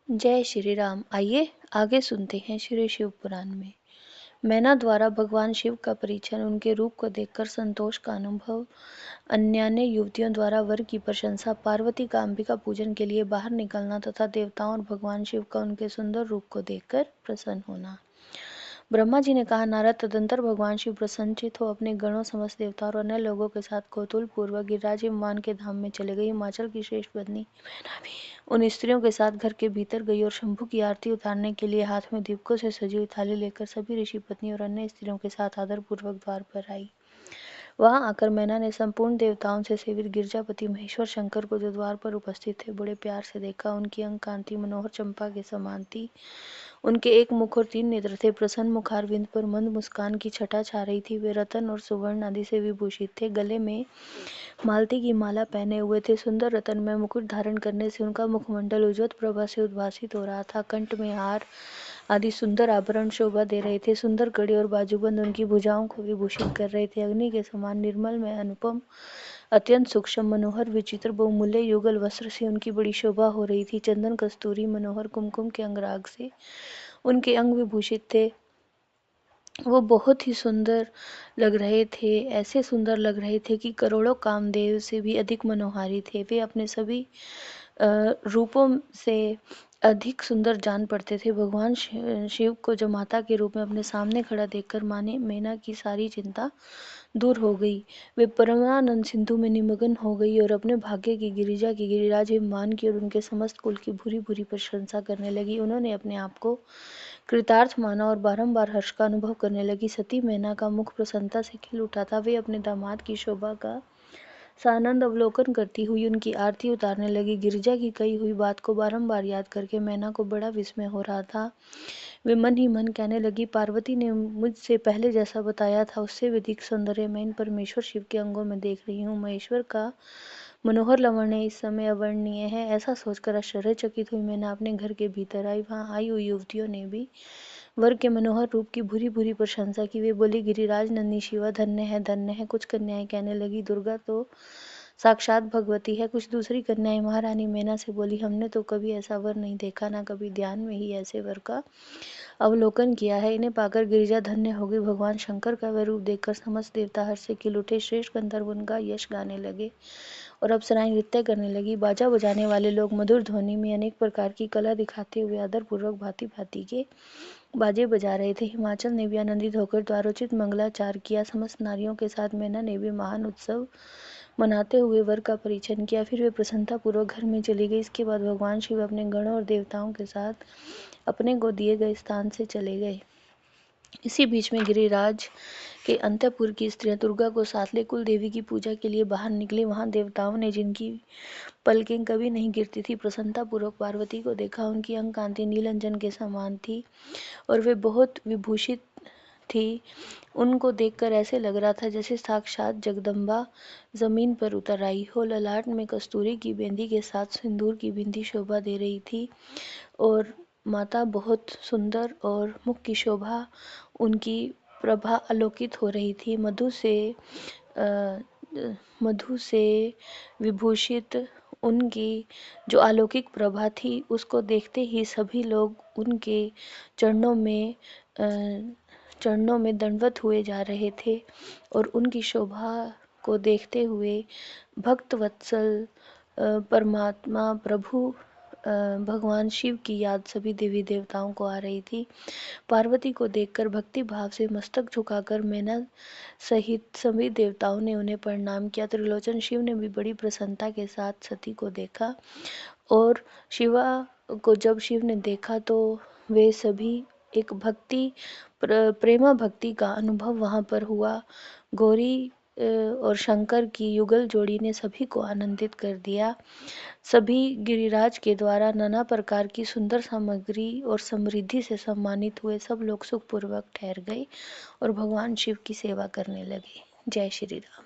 जय श्री राम। आइए आगे सुनते हैं श्री शिव पुराण में। मैना द्वारा भगवान शिव का परिचय, उनके रूप को देखकर संतोष का अनुभव, अन्यान्य युवतियों द्वारा वर की प्रशंसा, पार्वती का अंबिका पूजन के लिए बाहर निकलना तथा देवताओं और भगवान शिव का उनके सुंदर रूप को देखकर प्रसन्न होना। ब्रह्मा जी ने कहा, नारद, तदंतर भगवान शिव प्रसन्नचित हो अपने गणों, समस्त देवताओं और अन्य लोगों के साथ कौतूहल पूर्वक गिरिराज हिमवान के धाम में चले गए। हिमाचल की श्रेष्ठ पत्नी मैना भी उन स्त्रियों के साथ घर के भीतर गई और शंभु की आरती उतारने के लिए हाथ में दीपकों से सजी हुई थाली लेकर सभी ऋषि पत्नी और अन्य स्त्रियों के साथ आदर पूर्वक द्वार पर आई। वहां आकर मैना ने संपूर्ण देवताओं से सेवित गिरजापति महेश्वर शंकर को, जो द्वार पर उपस्थित थे, बड़े प्यार से देखा। उनकी अंग कांति मनोहर चंपा के समान थी। उनके एक मुख और 3 नेत्र थे। प्रसन्न मुखारविंद पर मंद मुस्कान की छटा छा रही थी। वे रतन और सुवर्ण आदि से विभूषित थे। गले में मालती की माला पहने हुए थे। सुंदर रतन में मुकुट धारण करने से उनका मुखमंडल उज्ज्वल प्रभा से उद्भासित हो रहा था। कंठ में हार आदि सुंदर आभरण शोभा दे रहे थे। सुंदर कड़ी और बाजूबंद उनकी भुजाओं को विभूषित कर रहे थे। अग्नि के समान निर्मल में अनुपम, अत्यंत सूक्ष्म, मनोहर, विचित्र, बहुमूल्य युगल वस्त्र से उनकी बड़ी शोभा हो रही थी। चंदन, कस्तूरी, मनोहर कुमकुम के अंगराग से उनके अंग विभूषित थे। वो बहुत ही सुंदर लग रहे थे। ऐसे सुंदर लग रहे थे कि करोड़ों कामदेव से भी अधिक मनोहारी थे। वे अपने सभी रूपों से अधिक सुंदर जान पड़ते थे। भगवान शिव को जब माता के रूप में अपने सामने खड़ा देखकर मैना की सारी चिंता दूर हो गई। वे परमानंद सिंधु में निमग्न हो गई और अपने भाग्य की, गिरिजा की, गिरिराज हिमवान की और उनके समस्त कुल की भूरी भूरी प्रशंसा करने लगी। उन्होंने अपने आप को कृतार्थ माना और बारंबार हर्ष का अनुभव करने लगी। सती मैना का मुख प्रसन्नता से खिल उठा था। वे अपने दामाद की शोभा का सानंद अवलोकन करती हुई उनकी आरती उतारने लगी। गिरिजा की कही हुई बात को बारंबार याद करके मैना को बड़ा विस्मय हो रहा था। वे मन ही मन कहने लगी, पार्वती ने मुझसे पहले जैसा बताया था उससे भी अधिक सौंदर्य मैं इन परमेश्वर शिव के अंगों में देख रही हूँ। महेश्वर का मनोहर लावण्य इस समय अवर्णनीय है। ऐसा सोचकर आश्चर्यचकित हुई मैना अपने घर के भीतर आई। वहां आई हुई युवतियों ने भी वर के मनोहर रूप की भूरी भूरी प्रशंसा की। वे बोली, गिरिराज नंदी शिवा धन्य है, धन्य है। कुछ कन्याएं कहने लगी, दुर्गा तो साक्षात भगवती है। कुछ दूसरी कन्याएं महारानी मैना से बोली, हमने तो कभी ऐसा वर नहीं देखा, ना कभी ध्यान में ही ऐसे वर का अवलोकन किया है। इन्हें पाकर गिरिजा धन्य हो गई। भगवान शंकर का वह रूप देखकर समस्त देवता हर्ष से खिल उठे। श्रेष्ठ गंधर्व उनका यश गाने लगे और अप्सराएं नृत्य करने लगी। बाजा बजाने वाले लोग मधुर ध्वनि में अनेक प्रकार की कला दिखाते हुए आदर पूर्वक भांति भांति के बाजे बजा रहे थे। हिमाचल ने भी आनंदित होकर द्वारोचित मंगलाचार किया। समस्त नारियों के साथ मैना ने भी महान उत्सव मनाते हुए वर का परिचय किया। फिर वे प्रसन्नता पूर्वक घर में चली गई। इसके बाद भगवान शिव अपने गणों और देवताओं के साथ अपने को दिए गए स्थान से चले गए। इसी बीच में गिरिराज के अंतःपुर की स्त्रियां दुर्गा को साथ ले कुल देवी की पूजा के लिए बाहर निकली। वहां देवताओं ने, जिनकी पलकें कभी नहीं गिरती थी, प्रसन्नता पूर्वक पार्वती को देखा। उनकी अंग कांति नीलांजन के समान थी और वे बहुत विभूषित थी। उनको देखकर ऐसे लग रहा था जैसे साक्षात जगदम्बा जमीन पर उतर आई हो। ललाट में कस्तूरी की बिंदी के साथ सिंदूर की बिंदी शोभा दे रही थी और माता बहुत सुंदर और मुख की शोभा, उनकी प्रभा आलोकित हो रही थी। मधु से विभूषित उनकी जो अलौकिक प्रभा थी, उसको देखते ही सभी लोग उनके चरणों में दंडवत हुए जा रहे थे और उनकी शोभा को देखते हुए भक्त वत्सल परमात्मा प्रभु भगवान शिव की याद सभी देवी देवताओं को आ रही थी। पार्वती को देखकर भक्ति भाव से मस्तक झुकाकर मैना सहित सभी देवताओं ने उन्हें प्रणाम किया। त्रिलोचन शिव ने भी बड़ी प्रसन्नता के साथ सती को देखा और शिवा को जब शिव ने देखा तो वे सभी एक प्रेमा भक्ति का अनुभव वहां पर हुआ। गौरी और शंकर की युगल जोड़ी ने सभी को आनंदित कर दिया। सभी गिरिराज के द्वारा नाना प्रकार की सुंदर सामग्री और समृद्धि से सम्मानित हुए। सब लोग सुखपूर्वक ठहर गए और भगवान शिव की सेवा करने लगे। जय श्री राम।